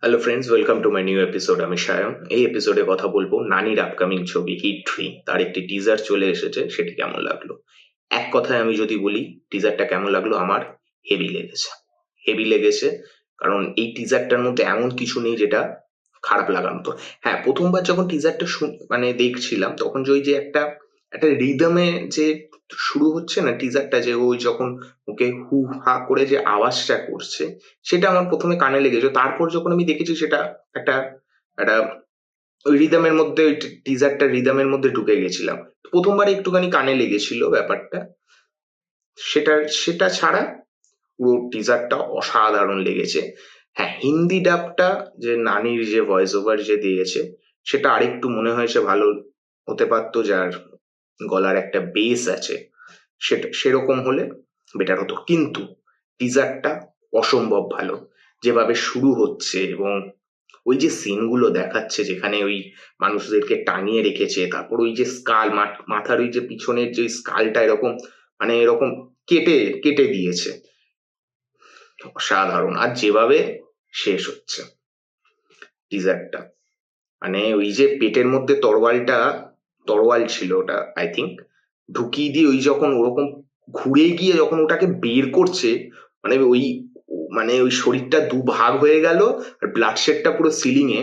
Hello friends, welcome to my new episode. আমি সায়ন। এই এপিসোডে কথা বলবো নানির আপকামিং ছবি হিট 3, তার একটি টিজার চলে এসেছে, সেটি কেমন লাগলো। এক কথায় আমি যদি বলি টিজারটা কেমন লাগলো, আমার হেভি লেগেছে। হেভি লেগেছে কারণ এই টিজারটার মধ্যে এমন কিছু নেই যেটা খারাপ লাগার মতো। হ্যাঁ, প্রথমবার যখন টিজারটা মানে দেখছিলাম, তখন যে ওই যে একটা একটা রিদমে যে শুরু হচ্ছে না টিজারটা, যে ওই যখন ওকে হু হা করে যে আওয়াজটা করছে, সেটা আমার প্রথমে কানে লেগেছে। তারপর যখন আমি দেখেছি সেটা একটা একটা ওই রিদমের মধ্যে, ওই টিজারটা রিদমের মধ্যে ঢুকে গেছিলাম। প্রথমবার একটুখানি কানে লেগেছিল ব্যাপারটা। সেটা সেটা ছাড়া পুরো টিজারটা অসাধারণ লেগেছে। হ্যাঁ, হিন্দি ডাবটা যে নানির যে ভয়েস ওভার যে দিয়েছে, সেটা আরেকটু মনে হয়েছে ভালো হতে পারতো। যার গলার একটা বেস আছে, সেটা সেরকম হলে বেটার হতো। কিন্তু টিজারটা অসম্ভব ভালো। যেভাবে শুরু হচ্ছে এবং ওই যে সিনগুলো দেখাচ্ছে যেখানে ওই মানুষদেরকে টাঙিয়ে রেখেছে, তারপর ওই যে স্কাল, মাথার ওই যে পিছনের যে স্কালটা এরকম, মানে এরকম কেটে কেটে দিয়েছে, অসাধারণ। আর যেভাবে শেষ হচ্ছে টিজারটা, মানে ওই যে পেটের মধ্যে তরোয়াল ছিল ওটা, আই থিঙ্ক, ঢুকিয়ে দিয়ে ওই যখন ওরকম ঘুরে গিয়ে যখন ওটাকে বের করছে, মানে ওই মানে ওই শরীরটা দুভাগ হয়ে গেল, আর ব্লাড শেডটা পুরো সিলিং এ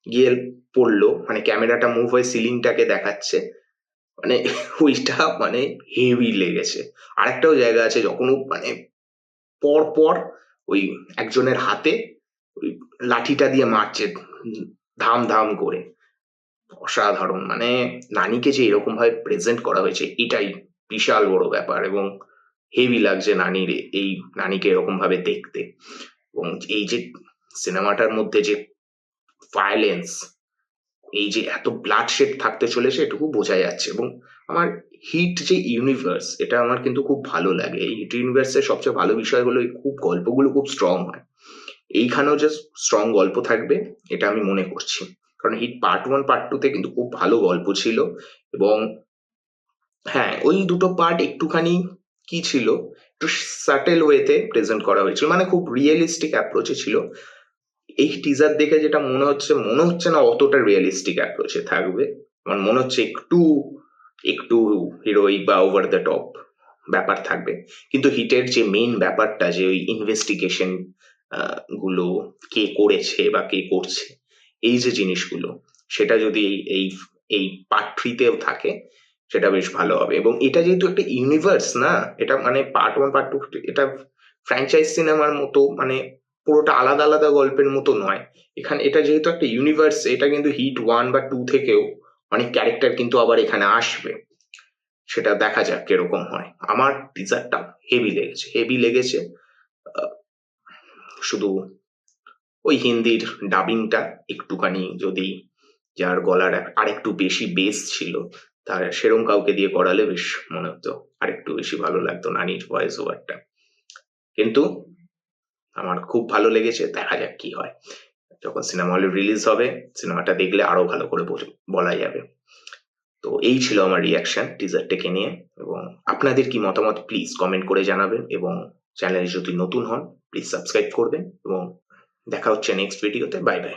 গিয়ে পড়লো, মানে ক্যামেরাটা মুভ হয়ে সিলিংটাকে দেখাচ্ছে। মানে ওইটা মানে হেভি লেগেছে। আরেকটাও জায়গা আছে যখন ও মানে পর পর ওই একজনের হাতে ওই লাঠিটা দিয়ে মারছে, ধাম ধাম করে। অসাধারণ। মানে নানিকে যে এরকম ভাবে প্রেজেন্ট করা হয়েছে, এটাই বিশাল বড় ব্যাপার। এবং হেভি লাগছে এই নানিকে এরকম ভাবে দেখতে। এবং এই যে সিনেমাটার মধ্যে যে ভায়োলেন্স, এই যে এত ব্লাড শেড থাকতে চলেছে, এটুকু বোঝা যাচ্ছে। এবং আমার হিট যে ইউনিভার্স, এটা আমার কিন্তু খুব ভালো লাগে। এই হিট ইউনিভার্সের সবচেয়ে ভালো বিষয় হলো খুব গল্পগুলো খুব স্ট্রং হয়। এইখানেও যে স্ট্রং গল্প থাকবে, এটা আমি মনে করছি। কারণ হিট পার্ট 1 পার্ট 2 তে কিন্তু খুব ভালো গল্প ছিল। এবং হ্যাঁ, ওই দুটো পার্ট একটুখানি কি ছিল, একটু সাটেল ওয়েতে প্রেজেন্ট করা হয়েছিল, মানে খুব রিয়েলিস্টিক অ্যাপ্রোচে ছিল। এই টিজার দেখে যেটা মনে হচ্ছে না অতটা রিয়েলিস্টিক অ্যাপ্রোচে থাকবে। আমার মনে হচ্ছে একটু একটু হিরোইক বা ওভার দ্য টপ ব্যাপার থাকবে। কিন্তু হিটের যে মেইন ব্যাপারটা, যে ওই ইনভেস্টিগেশন গুলো, কে করেছে বা কে করছে, এই যে জিনিসগুলো, সেটা যদি এই এই পার্ট 3-তেও থাকে, সেটা বেশ ভালো হবে। এবং এটা যেহেতু একটা ইউনিভার্স না, এটা মানে পার্ট 1 পার্ট 2, এটা ফ্র্যাঞ্চাইজ সিনেমার মতো, মানে পুরোটা আলাদা আলাদা গল্পের মতো নয়। এখানে এটা যেহেতু একটা ইউনিভার্স, এটা কিন্তু হিট 1 বা 2 থেকেও অনেক ক্যারেক্টার কিন্তু আবার এখানে আসবে। সেটা দেখা যাক কিরকম হয়। আমার টিজারটা হেভি লেগেছে, হেভি লেগেছে। শুধু ওই হিন্দির ডাবিংটা একটুখানি যদি, যার গলার আরেকটু বেশি বেস ছিল, তার সেরম কাউকে দিয়ে করালে বেশ মনে হতো আরেকটু বেশি ভালো লাগতো নানির ভয়েস ওভারটা। কিন্তু আমার খুব ভালো লেগেছে। দেখা যাক কি হয়। যখন সিনেমা হলে রিলিজ হবে, সিনেমাটা দেখলে আরো ভালো করে বলা যাবে। তো এই ছিল আমার রিয়াকশন টিজারটাকে নিয়ে। এবং আপনাদের কি মতামত প্লিজ কমেন্ট করে জানাবেন। এবং চ্যানেলে যদি নতুন হন প্লিজ সাবস্ক্রাইব করবেন। এবং দেখা হচ্ছে নেক্সট ভিডিওতে। Bye bye.